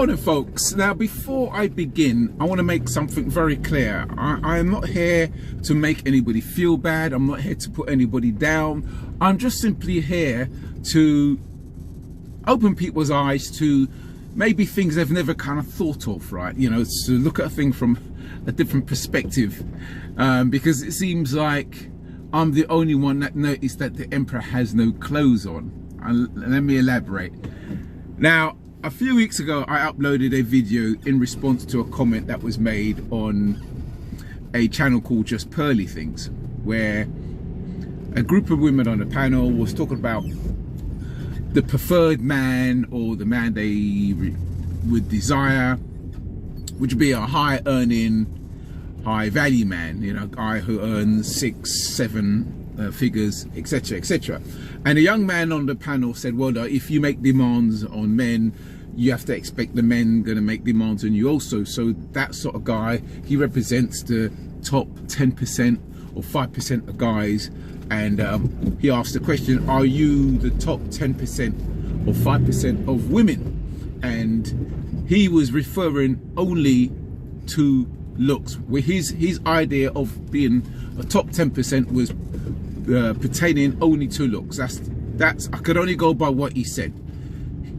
morning, folks. Now, before I begin, I want to make something very clear. I am not here to make anybody feel bad. I'm not here to put anybody down. I'm just simply here to open people's eyes to maybe things they've never kind of thought of, right? You know, to look at a thing from a different perspective, because it seems like I'm the only one that noticed that the Emperor has no clothes on. And let me elaborate. Now, a few weeks ago, I uploaded a video in response to a comment that was made on a channel called Just Pearly Things, where a group of women on the panel was talking about the preferred man, or the man they would desire, which would be a high earning, high value man, you know, a guy who earns 6, 7 figures, etc, etc. And a young man on the panel said, well, if you make demands on men, you have to expect the men going to make demands on you also. So that sort of guy, he represents the top 10% or 5% of guys. And he asked the question, are you the top 10% or 5% of women? And he was referring only to looks. Where his idea of being a top 10% was pertaining only to looks. That's I could only go by what he said.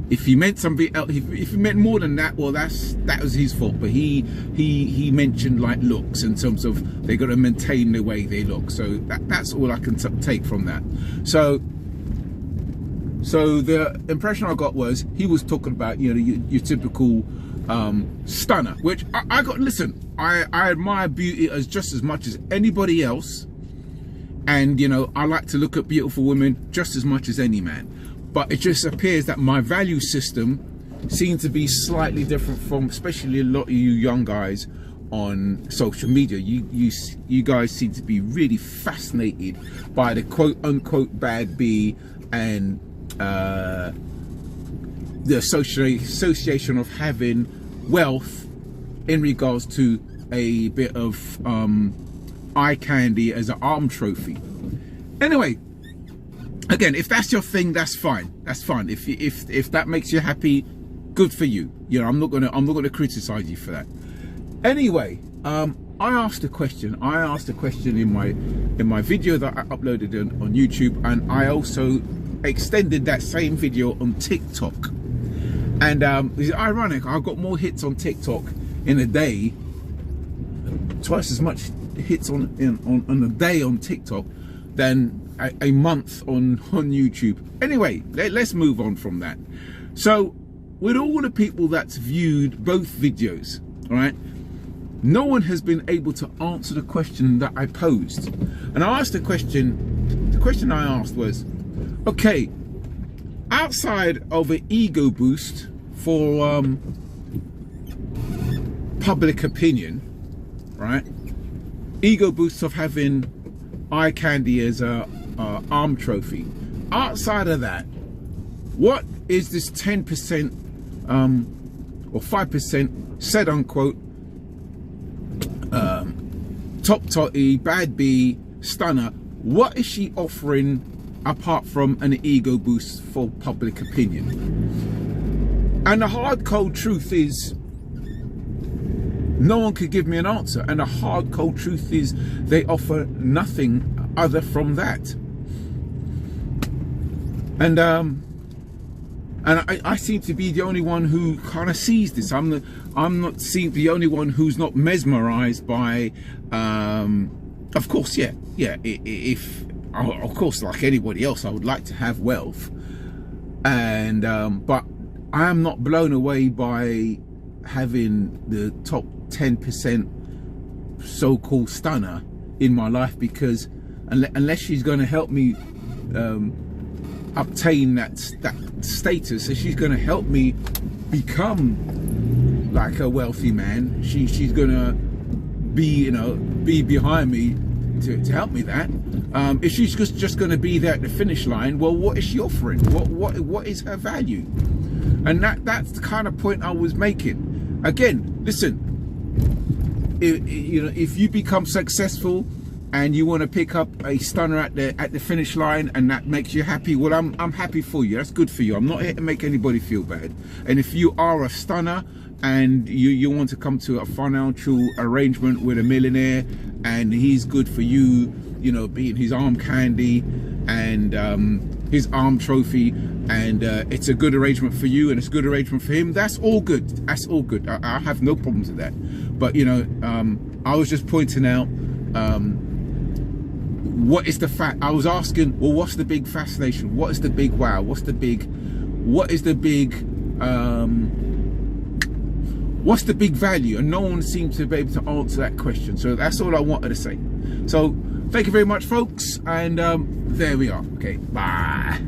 If he meant something else, if he meant more than that, well, that was his fault. But he mentioned like looks in terms of they got to maintain the way they look. So that's all I can take from that. So the impression I got was he was talking about, you know, your typical stunner, which I got. Listen, I admire beauty as just as much as anybody else. And, you know, I like to look at beautiful women just as much as any man. But it just appears that my value system seems to be slightly different from, especially a lot of you young guys on social media. You guys seem to be really fascinated by the quote unquote bad B and the association of having wealth in regards to a bit of eye candy as an arm trophy. Anyway, again, if that's your thing, that's fine. That's fine. If that makes you happy, good for you. You know, I'm not gonna criticize you for that. Anyway, I asked a question. I asked a question in my video that I uploaded on YouTube, and I also extended that same video on TikTok. And it's ironic. I've got more hits on TikTok in a day, twice as much hits on a day on TikTok than a month on YouTube. Anyway, let's move on from that. So with all the people that's viewed both videos, all right, no one has been able to answer the question that I posed. And I asked the question I asked was, okay, outside of an ego boost for public opinion, right, ego boosts of having eye candy as a arm trophy, outside of that, what is this 10% or 5% said unquote top totty bad B stunner? What is she offering apart from an ego boost for public opinion? And the hard cold truth is, no one could give me an answer. And the hard cold truth is, they offer nothing other from that. And I seem to be the only one who kind of sees this. I'm not the only one who's not mesmerized by, of course, yeah. If of course, like anybody else, I would like to have wealth, and but I am not blown away by having the top 10% so-called stunner in my life, because unless she's going to help me obtain that status, so she's going to help me become like a wealthy man, she's going to be, you know, be behind me to help me that. If she's just going to be there at the finish line, well, what is she offering? What is her value? And that's the kind of point I was making. Again, listen, you know, if you become successful and you want to pick up a stunner at the finish line, and that makes you happy, well, I'm happy for you. That's good for you. I'm not here to make anybody feel bad. And if you are a stunner and you want to come to a financial arrangement with a millionaire, and he's good for you, you know, being his arm candy and his arm trophy, and it's a good arrangement for you and it's a good arrangement for him, that's all good. That's all good. I have no problems with that. But you know, I was just pointing out what is the fact. I was asking, well, what's the big fascination? What is the big wow? What's the big value? And no one seemed to be able to answer that question. So that's all I wanted to say. So thank you very much, folks, and there we are. Okay, bye.